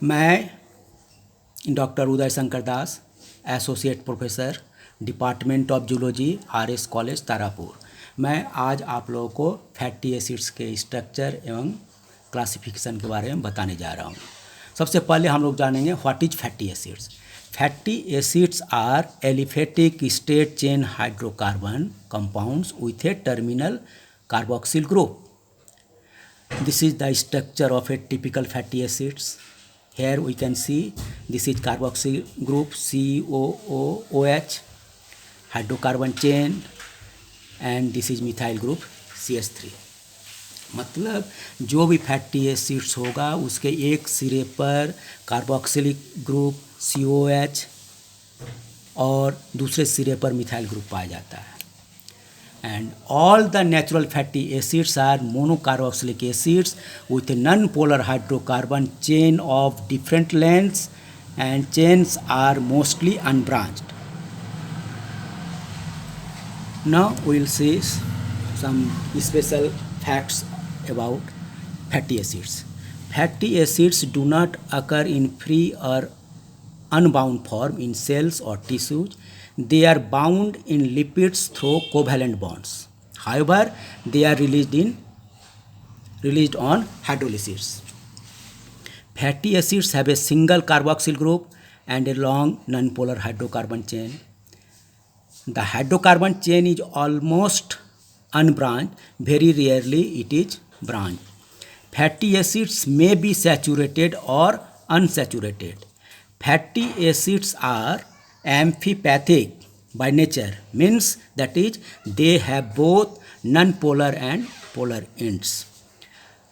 मैं doctor Uday Shankar Das, associate professor, department of zoology, RS college Tarapur. मैं आज आप लोगों को फैटी एसिड्स के स्ट्रक्चर एवं क्लासिफिकेशन के बारे में बताने जा रहा हूँ। सबसे पहले हम लोग जानेंगे what is fatty acids. Fatty acids are aliphatic straight chain hydrocarbon compounds with a terminal carboxyl group. This is the structure of a typical fatty acids. Here we can see this is carboxyl group COOH, hydrocarbon chain, and this is methyl group CH3. मतलब जो भी fatty acids होगा उसके एक सिरे पर carboxylic group COH और दूसरे सिरे पर मिथाइल ग्रुप पाया जाता है. And all the natural fatty acids are monocarboxylic acids with a non-polar hydrocarbon chain of different lengths, and chains are mostly unbranched. Now we will see some special facts about fatty acids. Fatty acids do not occur in free or unbound form in cells or tissues. They are bound in lipids through covalent bonds. However, they are released on hydrolysis. Fatty acids have a single carboxyl group and a long nonpolar hydrocarbon chain. The hydrocarbon chain is almost unbranched. Very rarely it is branched. Fatty acids may be saturated or unsaturated. Fatty acids are amphipathic by nature, means that is they have both nonpolar and polar ends.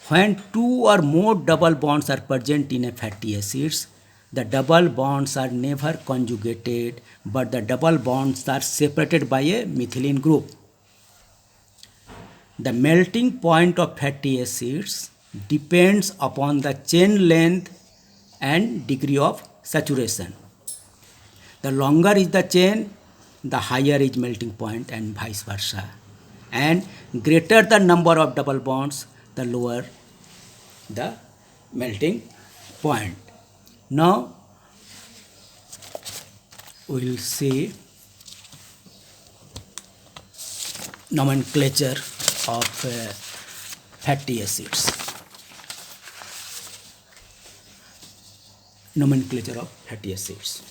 When two or more double bonds are present in a fatty acids, the double bonds are never conjugated, but the double bonds are separated by a methylene group. The melting point of fatty acids depends upon the chain length and degree of saturation. The longer is the chain, the higher is melting point, and vice versa. And greater the number of double bonds, the lower the melting point. Now we will see nomenclature of fatty acids. Nomenclature of fatty acids.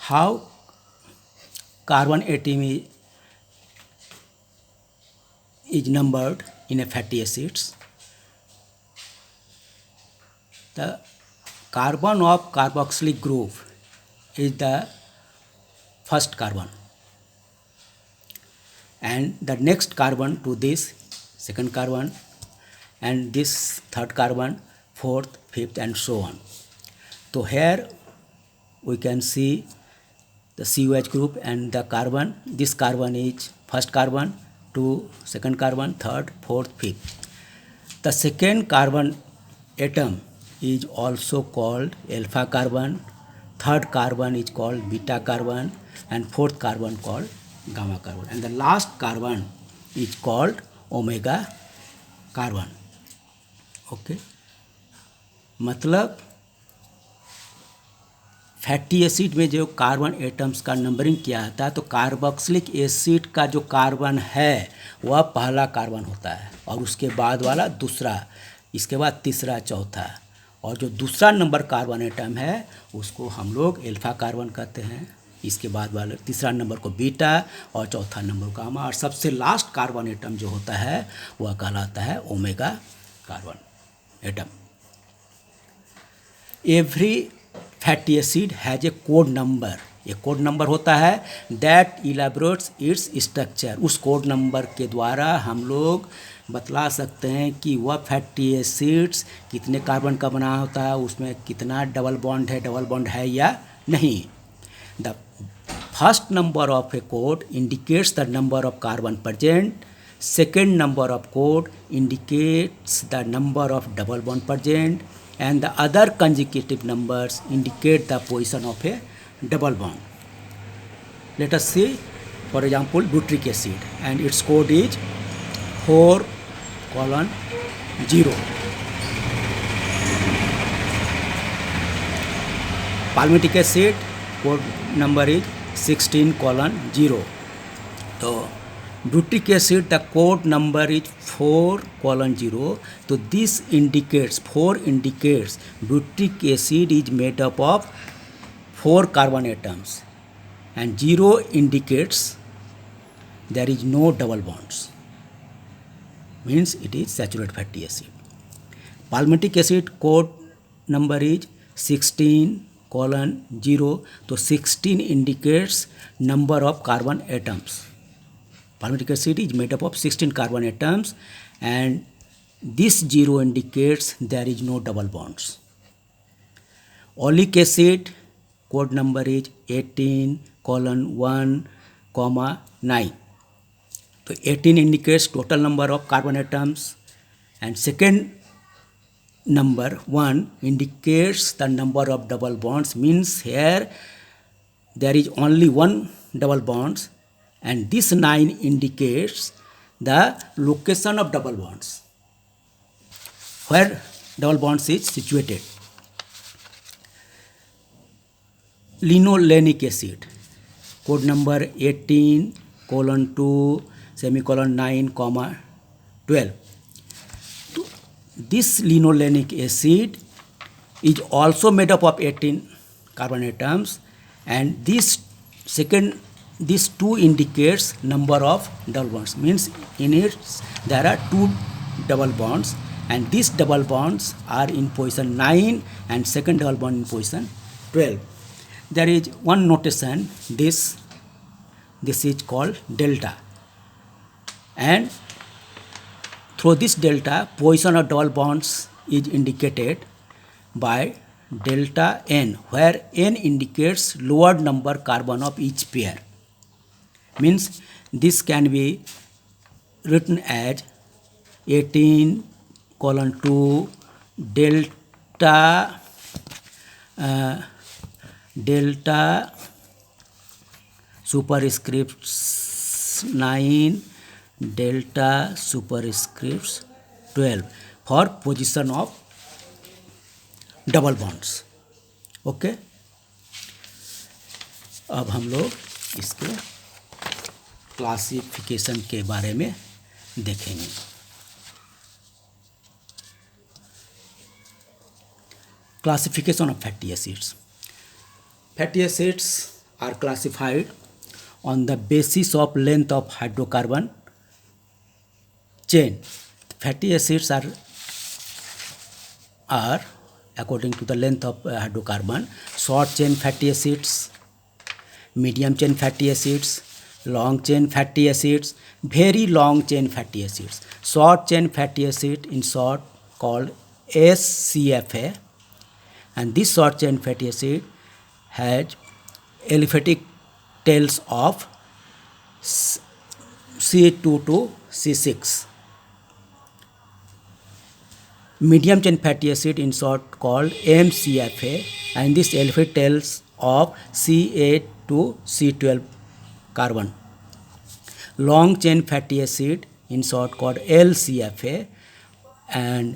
How carbon atom is numbered in a fatty acids. The carbon of carboxylic group is the first carbon, and the next carbon to this second carbon, and this third carbon, fourth, fifth, and so on. So here we can see the COH group and the carbon. This carbon is first carbon, to second carbon, third, fourth, fifth. The second carbon atom is also called alpha carbon, third carbon is called beta carbon, and fourth carbon called gamma carbon, and the last carbon is called omega carbon. Okay, मतलब fatty acid में जो carbon atoms का numbering किया जाता है, तो carboxylic acid का जो कार्बन है वह पहला कार्बन होता है, और उसके बाद वाला दूसरा, इसके बाद तीसरा, चौथा, और जो दूसरा नंबर कार्बन एटम है उसको हम लोग एल्फा कार्बन कहते हैं, इसके बाद वाले तीसरा नंबर को बीटा और चौथा नंबर को गामा, और सबसे लास्ट कार्बन एटम जो होता है वह कहलाता है omega carbon atom. Every fatty acid has a code number. एक कोड नंबर होता है दैट इलाबोरेट्स इट्स स्ट्रक्चर. उस कोड नंबर के द्वारा हम लोग बतला सकते हैं कि वह फैटी एसिड्स कितने कार्बन का बना होता है, उसमें कितना डबल बॉन्ड है या नहीं. The first number of A code indicates the number of carbon present. Second number of code indicates the number of double bond present, and the other consecutive numbers indicate the position of a double bond. Let us see, for example, butyric acid, and its code is 4:0. Palmitic acid code number is 16:0. तो butyric acid the code number is 4:0. So this indicates 4 indicates butyric acid is made up of 4 carbon atoms, and 0 indicates there is no double bonds, means it is saturated fatty acid. Palmitic acid code number is 16:0. So 16 indicates number of carbon atoms. Palmitic acid is made up of 16 carbon atoms, and this 0 indicates there is no double bonds. Oleic acid code number is 18:1,9. So 18 indicates total number of carbon atoms, and second number 1 indicates the number of double bonds, means here there is only one double bonds, and this 9 indicates the location of double bonds, where double bonds is situated. Linolenic acid code number 18:2:9,12. This linolenic acid is also made up of 18 carbon atoms, and this 2 indicates number of double bonds, means in it there are 2 double bonds, and these double bonds are in position 9 and second double bond in position 12. There is one notation, this is called delta, and through this delta position of double bonds is indicated by delta n, where n indicates lower number carbon of each pair, means this can be written as 18:2 delta superscript 9 delta superscript 12 for position of double bonds. Okay, अब हम लोग इसके classification के बारे में देखेंगे. Classification of fatty acids. Fatty acids are classified on the basis of length of hydrocarbon chain. Fatty acids are according to the length of hydrocarbon: short chain fatty acids, medium chain fatty acids, long chain fatty acids, very long chain fatty acids. Short chain fatty acid in short called SCFA, and this short chain fatty acid has aliphatic tails of C2 to C6. Medium chain fatty acid in short called MCFA, and this aliphatic tails of C8 to C12 carbon. Long chain fatty acid in short called LCFA, and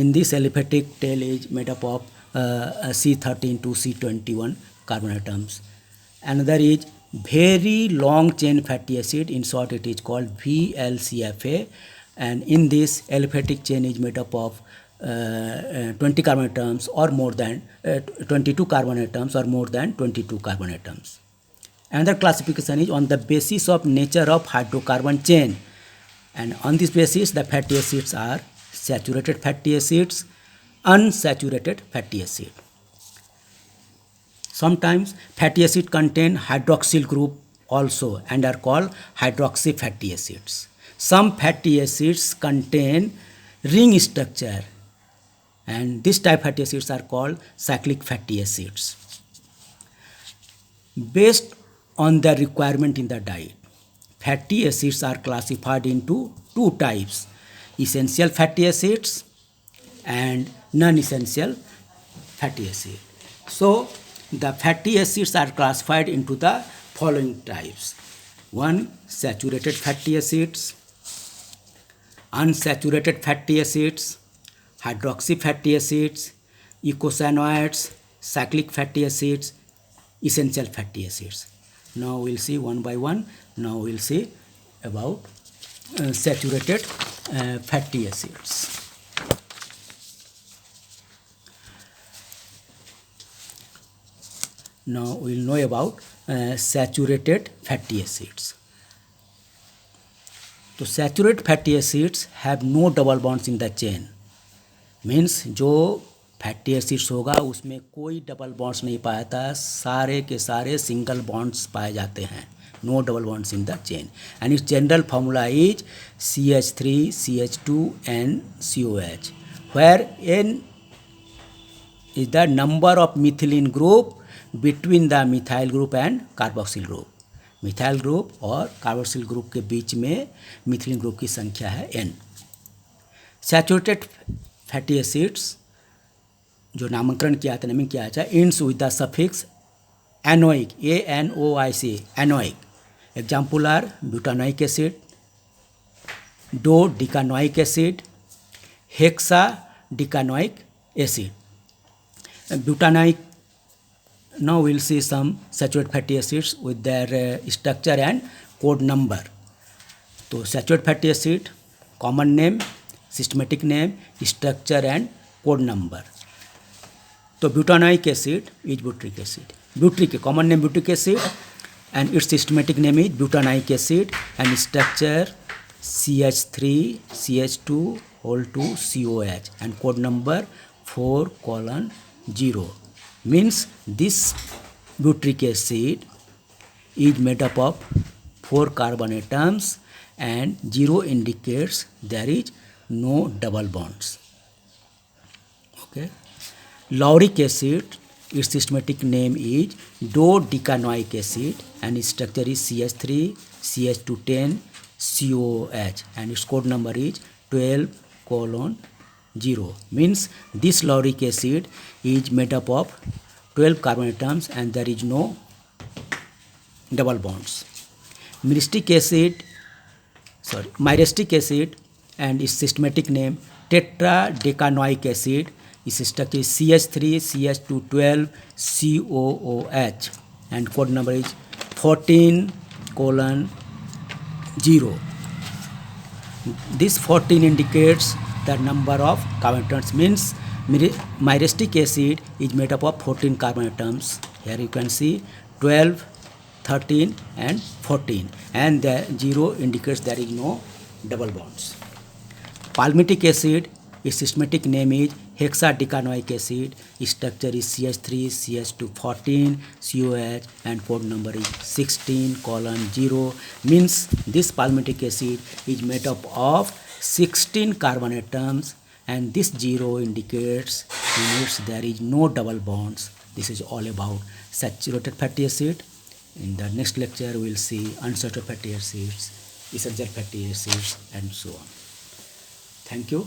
in this aliphatic tail is made up of C13 to C21 carbon atoms. Another is very long chain fatty acid, in short it is called VLCFA, and in this aliphatic chain is made up of 20 carbon atoms or more than 22 carbon atoms or more than 22 carbon atoms. Another classification is on the basis of nature of hydrocarbon chain, and on this basis the fatty acids are saturated fatty acids, unsaturated fatty acid. Sometimes fatty acid contain hydroxyl group also and are called hydroxy fatty acids. Some fatty acids contain ring structure, and this type fatty acids are called cyclic fatty acids. Based on the requirement in the diet, fatty acids are classified into 2 types: essential fatty acids and non-essential fatty acid. So the fatty acids are classified into the following types: 1. Saturated fatty acids, unsaturated fatty acids, hydroxy fatty acids, eicosanoids, cyclic fatty acids, essential fatty acids. Now we'll see one by one. Now we'll see about saturated fatty acids. Now we'll know about saturated fatty acids. तो saturated fatty acids have no double bonds in the chain, means जो fatty acids होगा उसमें कोई double bonds नहीं पाया जाता, सारे के सारे सिंगल बॉन्ड्स पाए जाते हैं, no double bonds in the chain, and its general formula is CH3 CH2 and COH, where N is the number of methylene group between the methyl group and carboxyl group. Methyl group और carboxyl group के बीच में methylene group की संख्या है N. Saturated fatty acids जो नामकरण किया था, नेमिंग किया था, ends with the suffix anoic, ANOIC, anoic. Example are butanoic acid, dodecanoic acid, hexadecanoic acid. Butanoic. Now we'll see some saturated fatty acids with their structure and code number. तो saturated fatty acid, common name, systematic name, structure and code number. तो butanoic acid is butyric acid. Butyric, common name butyric acid and its systematic name is butanoic acid and structure CH3 CH2 whole 2 COH and code number 4:0. Means this butyric acid is made up of 4 carbon atoms and 0 indicates there is no double bonds. Okay. Lauric acid, its systematic name is dodecanoic acid and its structure is CH3 CH210 COH and its code number is 12:0. Means this lauric acid is made up of 12 carbon atoms and there is no double bonds. Myristic acid and its systematic name tetradecanoic acid, its structure is CH3 CH212 COOH and code number is 14:0. This 14 indicates the number of carbon atoms, means myristic acid is made up of 14 carbon atoms. Here you can see 12, 13 and 14 and the 0 indicates there is no double bonds. Palmitic acid, its systematic name is hexadecanoic acid, its structure is CH3 CH214 COH and code number is 16:0. Means this palmitic acid is made up of 16 carbon atoms and this 0 indicates there is no double bonds. This is all about saturated fatty acid. In the next lecture we will see unsaturated fatty acids, essential fatty acids and so on. Thank you.